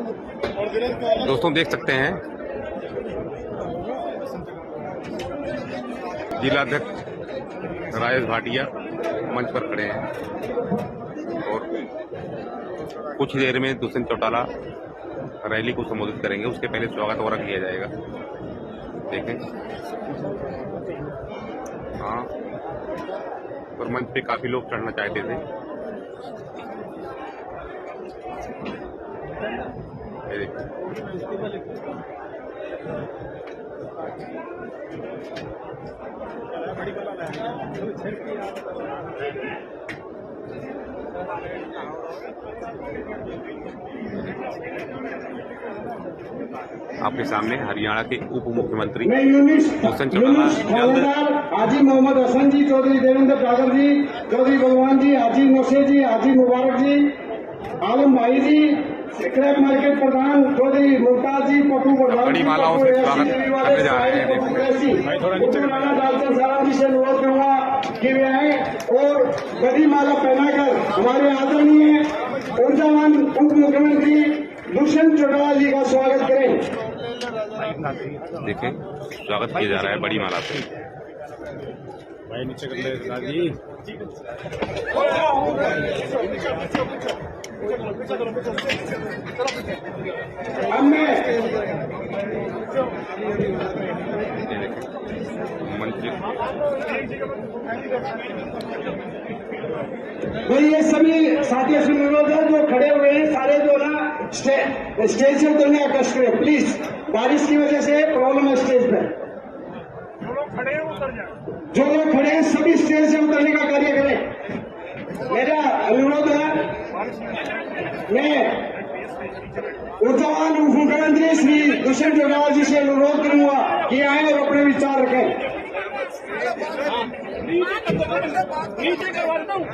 दोस्तों देख सकते हैं जिलाध्यक्ष राजेश भाटिया मंच पर खड़े हैं और कुछ देर में दुष्यंत चौटाला रैली को संबोधित करेंगे। उसके पहले स्वागत और किया जाएगा। देखें, हाँ, और मंच पे काफी लोग चढ़ना चाहते थे। ये देखिए, आपके सामने हरियाणा के उप मुख्यमंत्री दुष्यंत चौटाला, हाजी मोहम्मद हसन जी, चौधरी देवेंद्र कागर जी, चौधरी भगवान जी, हाजी मोशे जी, हाजी मुबारक जी, आलम भाई जी, क्रैप मार्केट प्रधान चौधरी मुमताज जी, पप्पू प्रधान बड़ी मालाओं से स्वागत करने जा रहे हैं। साहब जी से अनुरोध करूंगा कि वे आए और बड़ी माला पहनाकर हमारे आदरणीय ऊर्जावान उप मुख्यमंत्री दुष्यंत चौटाला जी का स्वागत करें। देखें, स्वागत किया जा रहा है बड़ी माला से। भाई नीचे कर ले राजी। भाई ये सभी साथियों से अनुरोध है जो खड़े हुए हैं सारे जो ना स्टेज से उतरने का कष्ट करें प्लीज। बारिश की वजह से प्रॉब्लम है स्टेज पे। जो लोग खड़े हैं सभी स्टेज से उतरने का कार्य करें। मेरा अनुरोध है, मैं ऊर्जावान उप मुख्यमंत्री श्री दुष्यंत चौटाला जी से अनुरोध करूंगा कि आए और अपने विचार रखें। नीचे करवाता हूँ।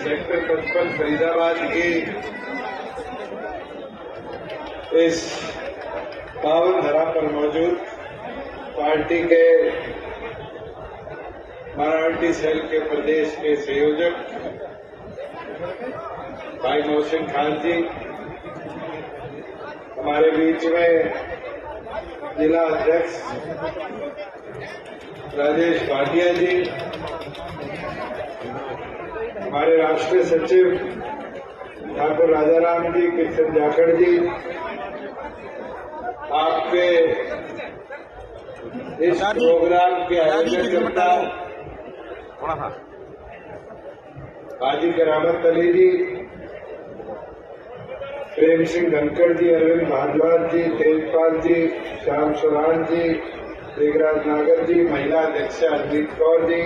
सेक्टर 55 फरीदाबाद की इस पावन धरा पर मौजूद पार्टी के माइनॉरिटी सेल के प्रदेश के संयोजक भाई मोहसिन खान जी, हमारे बीच में जिला अध्यक्ष राजेश भाटिया जी, हमारे राष्ट्रीय सचिव ठाकुर राजाराम जी, किशन जाखड़ जी, आपके इस प्रोग्राम के आयोजकर्ता हाजी करामत अली जी, प्रेम सिंह धनखड़ जी, अरविंद भारद्वाज जी, तेजपाल जी, श्याम स्वराज जी, देगराज नागर जी, महिला अध्यक्ष अजीत कौर जी,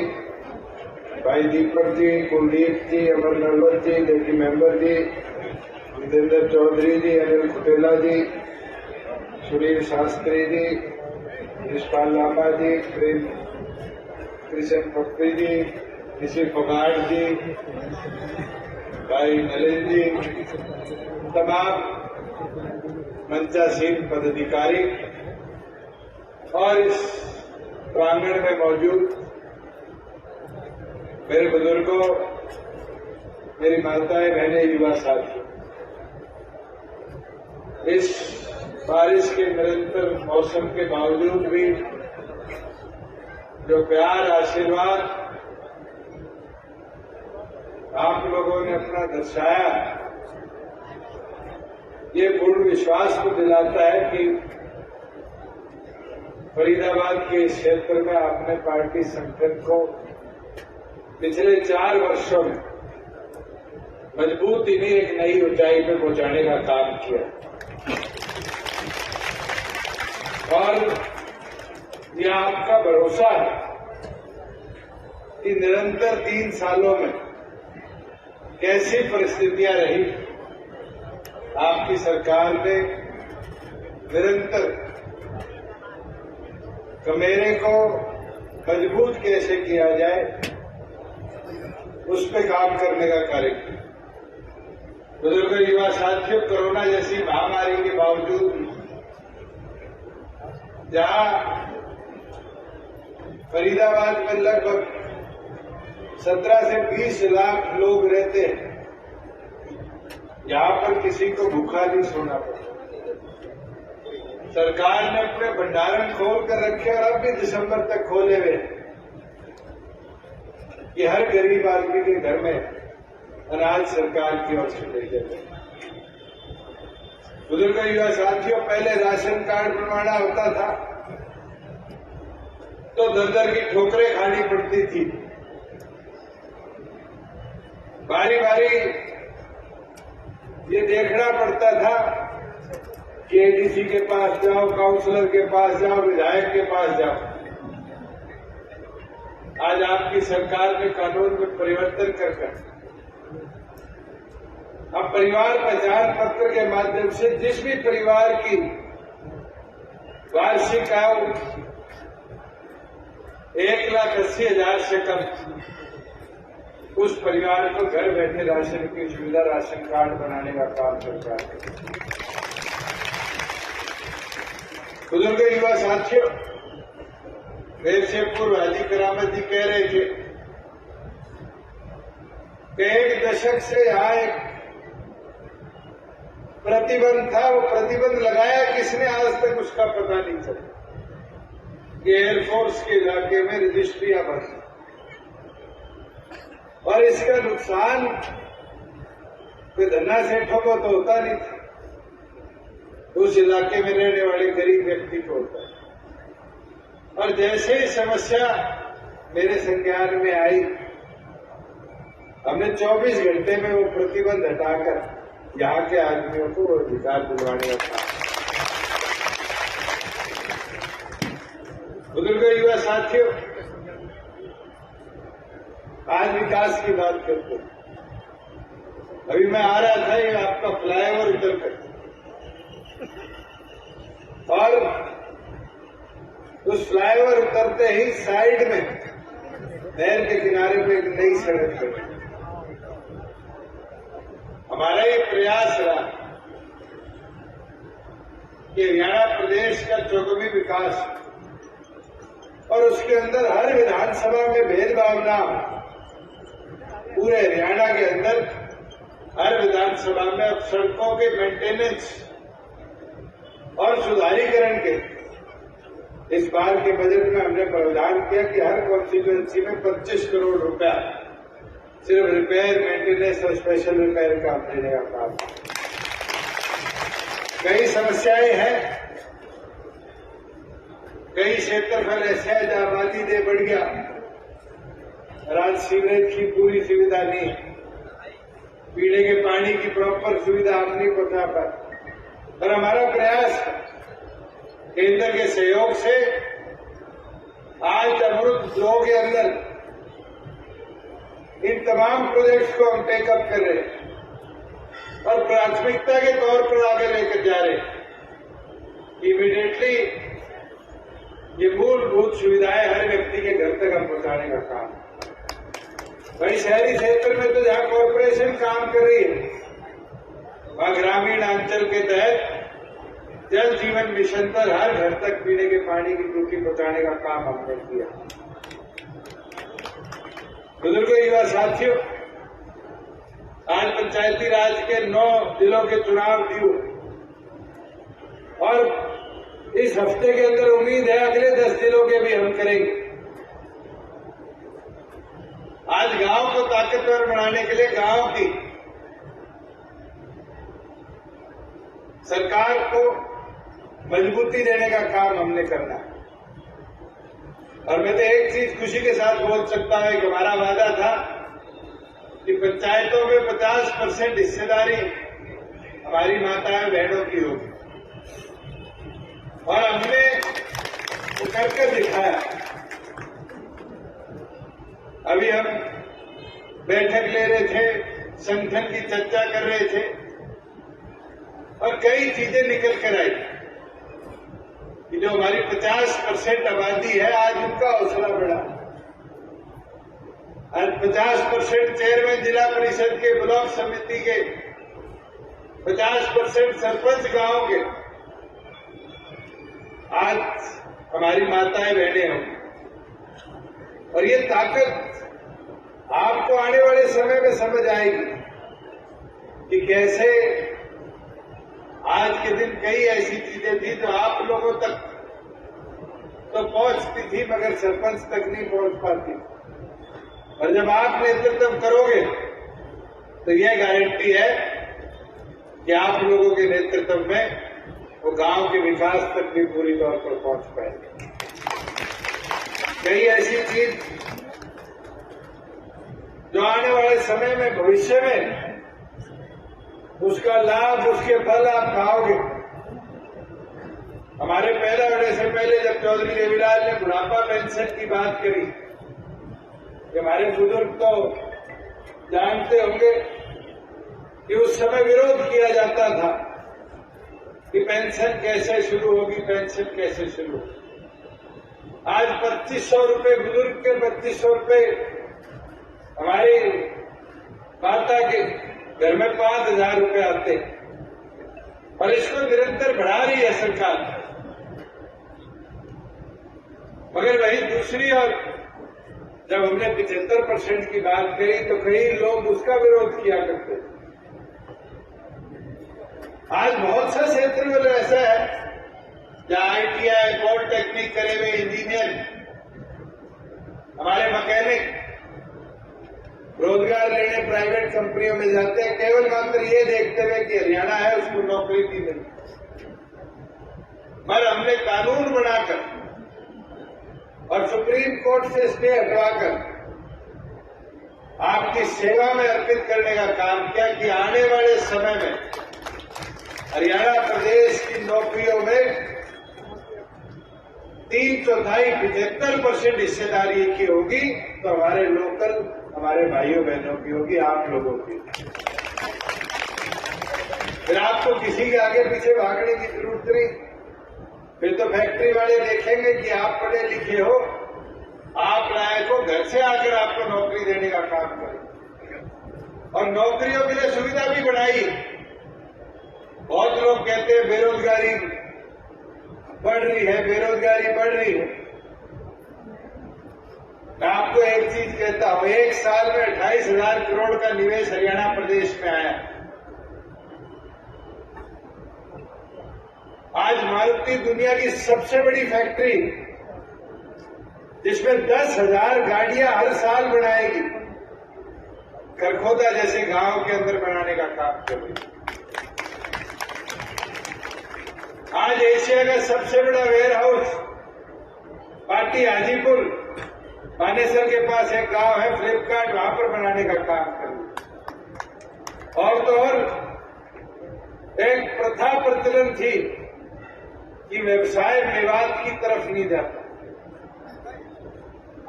भाई दीपक जी, कुलदीप जी, अमर नरवत जी, डेप्टी मेंबर जी, जितेंद्र चौधरी जी, अनिल खुटेला जी, सुनील शास्त्री जी, यशपाल लांबा जी, प्रेम कृष्ण पप्पी जी, ऋषि फोगाट जी, भाई नलिन जी, तमाम मंचासीन पदाधिकारी और इस प्रांगण में मौजूद मेरे बुजुर्गों, मेरी माताएं, बहनें, युवा साथी, इस बारिश के निरंतर मौसम के बावजूद भी जो प्यार, आशीर्वाद आप लोगों ने अपना दर्शाया, ये पूर्ण विश्वास को दिलाता है कि फरीदाबाद के इस क्षेत्र में आपने पार्टी संगठन को पिछले 4 वर्षों में मजबूत इन्हें एक नई ऊंचाई पर पहुंचाने का काम किया और ये आपका भरोसा है कि निरंतर 3 सालों में कैसी परिस्थितियां रही, आपकी सरकार ने निरंतर कमेरे को मजबूत कैसे किया जाए उस पर काम करने का कार्य किया। बुजुर्ग युवा साथियों, कोरोना जैसी महामारी के बावजूद जहां फरीदाबाद में लगभग 17 से 20 लाख लोग रहते हैं, यहां पर किसी को भूखा नहीं सोना पड़ता। सरकार ने अपने भंडारण खोल कर रखे और अब भी दिसंबर तक खोले हुए कि हर गरीब आदमी के घर में अनाज सरकार की ओर से भेजे गए। बुजुर्ग युवा साथियों, पहले राशन कार्ड बनवाना होता था तो दर-दर की ठोकरें खानी पड़ती थी। बारी बारी ये देखना पड़ता था कि एडीसी के पास जाओ, काउंसलर के पास जाओ, विधायक के पास जाओ। आज आपकी सरकार ने कानून में परिवर्तन कर अब परिवार पहचान पत्र के माध्यम से जिस भी परिवार की वार्षिक आय 1,80,000 से कम, उस परिवार को घर बैठे राशन की सुविधा, राशन कार्ड बनाने का काम सरकार है। बुजुर्ग युवा साथियों, मेरे से पूर्व हाजी करामत जी कह रहे थे कि 1 दशक से यहाँ एक प्रतिबंध था, वो प्रतिबंध लगाया किसने, आज तक उसका पता नहीं चला। कि एयरफोर्स के इलाके में रजिस्ट्रियां बंद और इसका नुकसान कोई धन्ना सेठों को तो होता नहीं था, उस इलाके में रहने वाले गरीब व्यक्ति को होता है। और जैसे ही समस्या मेरे संज्ञान में आई, हमने 24 घंटे में वो प्रतिबंध हटाकर यहाँ के आदमियों को अधिकार दिलवाने का काम। बुजुर्ग युवा साथियों, आज विकास की बात करते हैं। अभी मैं आ रहा था, ये आपका फ्लाईओवर उतर कर, और उस फ्लाईओवर उतरते ही साइड में नहर के किनारे पे एक नई सड़क बनी। हमारा ये प्रयास रहा कि हरियाणा प्रदेश का चौगवी विकास और उसके अंदर हर विधानसभा में भेदभाव ना हो। पूरे हरियाणा के अंदर हर विधानसभा में अब सड़कों के मेंटेनेंस और सुधारीकरण के इस बार के बजट में हमने प्रावधान किया कि हर कॉन्स्टिट्यूएंसी में 25 करोड़ रुपया सिर्फ रिपेयर, मेंटेनेंस और स्पेशल रिपेयर का देने का काम। कई समस्याएं हैं, कई क्षेत्रफल ऐसे है जहां आबादी दे बढ़ गया और आज सीवरेज की पूरी सुविधा नहीं, पीने के पानी की प्रॉपर सुविधा हम नहीं पहुंचा पाए। और हमारा प्रयास केंद्र के सहयोग से आज अमृत 2 के अंदर इन तमाम प्रोजेक्ट्स को हम टेकअप कर रहे हैं और प्राथमिकता के तौर पर आगे लेकर जा रहे हैं। इमीडिएटली ये मूलभूत सुविधाएं हर व्यक्ति के घर तक हम पहुंचाने का काम। वही शहरी क्षेत्र में तो जहां कॉरपोरेशन काम कर रही है, वहां ग्रामीण अंचल के तहत जल जीवन मिशन पर हर घर तक पीने के पानी की टूटी पहुंचाने का काम हमने किया। बुजुर्ग युवा साथियों, आज पंचायती राज के 9 जिलों के चुनाव दिए और इस हफ्ते के अंदर उम्मीद है अगले 10 जिलों के भी हम करेंगे। आज गांव को ताकतवर बनाने के लिए गांव की सरकार को मजबूती देने का काम हमने करना है। और मैं तो एक चीज खुशी के साथ बोल सकता हूं कि हमारा वादा था कि पंचायतों में 50% हिस्सेदारी हमारी माताएं बहनों की होगी और हमने वो कर दिखाया। अभी हम बैठक ले रहे थे, संगठन की चर्चा कर रहे थे और कई चीजें निकल कर आई कि जो हमारी 50% आबादी है, आज उनका हौसला बढ़ा। आज 50% चेयरमैन जिला परिषद के, ब्लॉक समिति के, 50% सरपंच गांव के आज हमारी माताएं बहनें होंगी। और ये ताकत आपको आने वाले समय में समझ आएगी कि कैसे आज के दिन कई ऐसी चीजें थी जो आप लोगों तक तो पहुंचती थी मगर सरपंच तक नहीं पहुंच पाती। और जब आप नेतृत्व करोगे तो यह गारंटी है कि आप लोगों के नेतृत्व में वो गांव के विकास तक भी पूरी तौर पर पहुंच पाएंगे। कई ऐसी चीज जो आने वाले समय में, भविष्य में उसका लाभ, उसके फल आप पाओगे। हमारे पैदा होने से पहले जब चौधरी देवीलाल ने बुढ़ापा पेंशन की बात करी, कि हमारे बुजुर्ग तो जानते होंगे कि उस समय विरोध किया जाता था कि पेंशन कैसे शुरू होगी, पेंशन कैसे शुरू होगी। आज 2500 रुपये बुजुर्ग के, 2500 रुपये हमारी माता के घर में 5000 रुपये आते और इसको निरंतर बढ़ा रही है सरकार। मगर वही दूसरी ओर जब हमने 75% की बात करी तो कई लोग उसका विरोध किया करते। आज बहुत सा क्षेत्र में ऐसा है जहां ITI, पॉलिटेक्निक करे हुए इंजीनियर, हमारे मैकेनिक रोजगार लेने प्राइवेट कंपनियों में जाते हैं, केवल मात्र ये देखते हुए कि हरियाणा है उसको नौकरी नहीं मिलती। पर हमने कानून बनाकर और सुप्रीम कोर्ट से स्टे हटवाकर आपकी सेवा में अर्पित करने का काम किया कि आने वाले समय में हरियाणा प्रदेश की नौकरियों में 3/4 75% हिस्सेदारी की होगी तो हमारे लोकल, हमारे भाइयों बहनों की होगी, आप लोगों की। फिर आपको किसी के आगे पीछे भागने की जरूरत नहीं। फिर तो फैक्ट्री वाले देखेंगे कि आप पढ़े लिखे हो, आप लायक हो, घर से आकर आपको नौकरी देने का काम करें। और नौकरियों के लिए सुविधा भी बढ़ाई। बहुत लोग कहते हैं बेरोजगारी बढ़ रही है, बेरोजगारी बढ़ रही है। मैं आपको एक चीज कहता हूं, एक साल में 28,000 करोड़ का निवेश हरियाणा प्रदेश में आया। आज मारुति दुनिया की सबसे बड़ी फैक्ट्री जिसमें 10,000 गाड़ियां हर साल बनाएगी, खरखोदा जैसे गांव के अंदर बनाने का काम कर रही है। आज एशिया का सबसे बड़ा वेयर हाउस पाटी हाजीपुर, बानेसर के पास एक गांव है फ्लिपकार्ट, वहां पर बनाने का काम कर रही है। और तो और एक प्रथा प्रचलन थी कि व्यवसाय मेवात की तरफ नहीं जाता।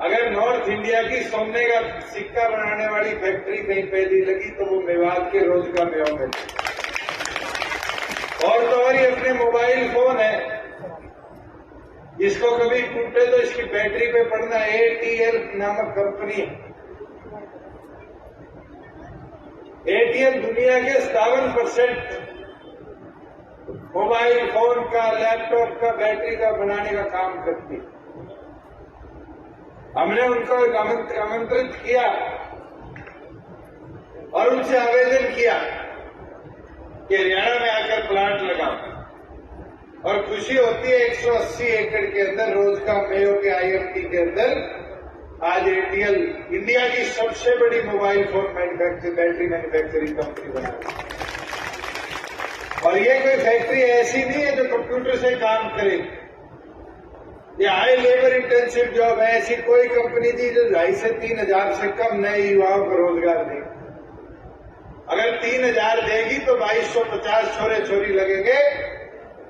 अगर नॉर्थ इंडिया की सोने का सिक्का बनाने वाली फैक्ट्री कहीं पहली लगी तो वो मेवात के रोज का मेवा में। और तो और ये अपने मोबाइल फोन है, इसको कभी टूटे तो इसकी बैटरी पे पड़ना। ATL नामक कंपनी है। ATL दुनिया के 57% मोबाइल फोन का, लैपटॉप का, बैटरी का बनाने का काम करती है। हमने उनको आमंत्रित किया और उनसे आवेदन किया कि हरियाणा में आकर प्लांट लगाओ। और खुशी होती है 180 एकड़ के अंदर रोज का मेयो के IMT के अंदर आज ATL इंडिया की सबसे बड़ी mobile phone manufacturing, battery manufacturing company बना रही है। और ये कोई फैक्ट्री ऐसी नहीं है जो कंप्यूटर से काम करे। ये हाई लेबर इंटेंसिव जॉब है। ऐसी कोई कंपनी थी जो 2,500 से 3,000 से कम नए युवाओं को रोजगार देगी। अगर 3,000 देगी तो 2,250 छोरे छोरी लगेंगे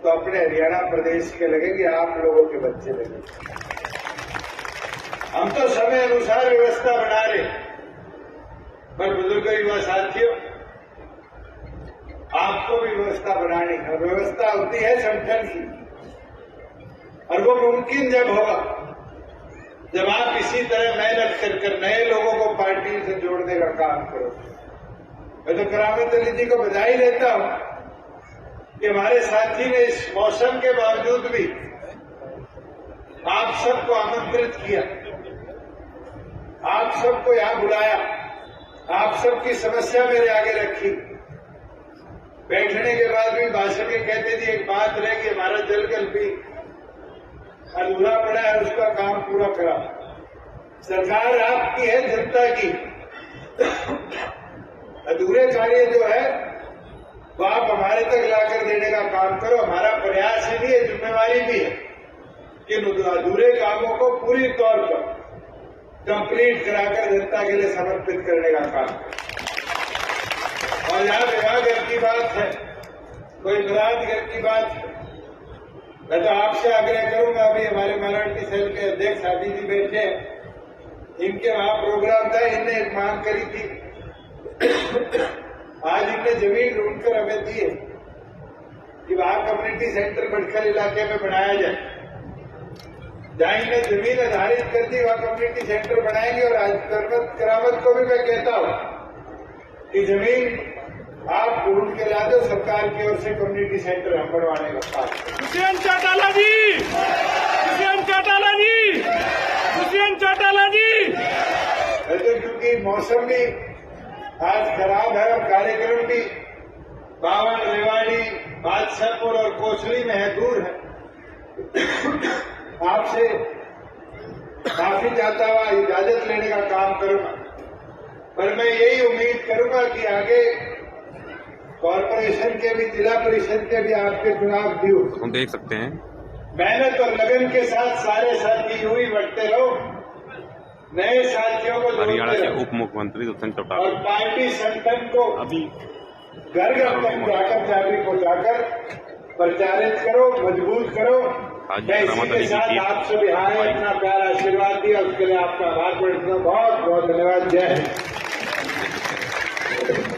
तो अपने हरियाणा प्रदेश के लगेंगे, आप लोगों के बच्चे लगेंगे। हम तो समय अनुसार व्यवस्था बना रहे, पर बुजुर्ग युवा साथियों, आपको भी व्यवस्था बनानी है। व्यवस्था होती है संगठन की, और वो मुमकिन जब होगा जब आप इसी तरह मेहनत कर नए लोगों को पार्टी से जोड़ने का काम करो। मैं तो करामत अली जी को बधाई देता हूं कि हमारे साथी ने इस मौसम के बावजूद भी आप सबको आमंत्रित किया, आप सबको यहां बुलाया, आप सबकी समस्या मेरे आगे रखी। बैठने के बाद भी भाषण में कहते थे एक बात रह कि हमारा जलकल भी अधूरा पड़ा है, उसका काम पूरा करा। सरकार आपकी है, जनता की। अधूरे कार्य जो है वो आप हमारे तक लाकर देने का काम करो। हमारा प्रयास ही नहीं है, जिम्मेवारी भी है कि अधूरे कामों को पूरी तौर पर कंप्लीट कराकर जनता के लिए समर्पित करने का काम करो। और यहाँ विभाग की बात है, कोई मुरादगढ़ की बात है, मैं तो आपसे आग्रह करूंगा, अभी हमारे माइनॉरिटी सेल के अध्यक्ष आदि जी बैठे हैं, इनके वहां प्रोग्राम था, इनने एक मांग करी थी, आज इनने जमीन ढूंढकर हमें दी है कि वहां कम्युनिटी सेंटर भटकल इलाके में बनाया जाए। जहां इन्हें जमीन आधारित कर दी वहां कम्युनिटी सेंटर बनाएंगे। और आज करामत को भी मैं कहता हूं कि जमीन आप ढूंढ के ला दो, सरकार की ओर से कम्युनिटी सेंटर हम बनवाने का काम। दुष्यंत चौटाला जी, दुष्यंत चौटाला जी, दुष्यंत चौटाला जी। तो क्योंकि मौसम भी आज खराब है और कार्यक्रम भी बावन, रेवाड़ी, बादशाहपुर और कोसली में है, दूर है। आपसे काफी चाहता हुआ इजाजत लेने का काम करूंगा, पर मैं यही उम्मीद करूंगा कि आगे कॉरपोरेशन के भी, जिला परिषद के भी आपके चुनाव भी हो। हम देख सकते हैं मेहनत और लगन के साथ सारे साथी यूं ही बढ़ते रहो, नए साथियों को हरियाणा जोड़ते के रहो उप मुख्यमंत्री दुष्यंत और चौटाला पार्टी संगठन को अभी घर घर तक जाकर चाबी पहुंचाकर प्रचारित करो, मजबूत करो। आज मैं इसी करामत के अली साथ की आप सभी आए, अपना प्यारा आशीर्वाद दिया, उसके लिए आपका आभार व्यक्त करता हूं। बहुत बहुत धन्यवाद। जय हिंद।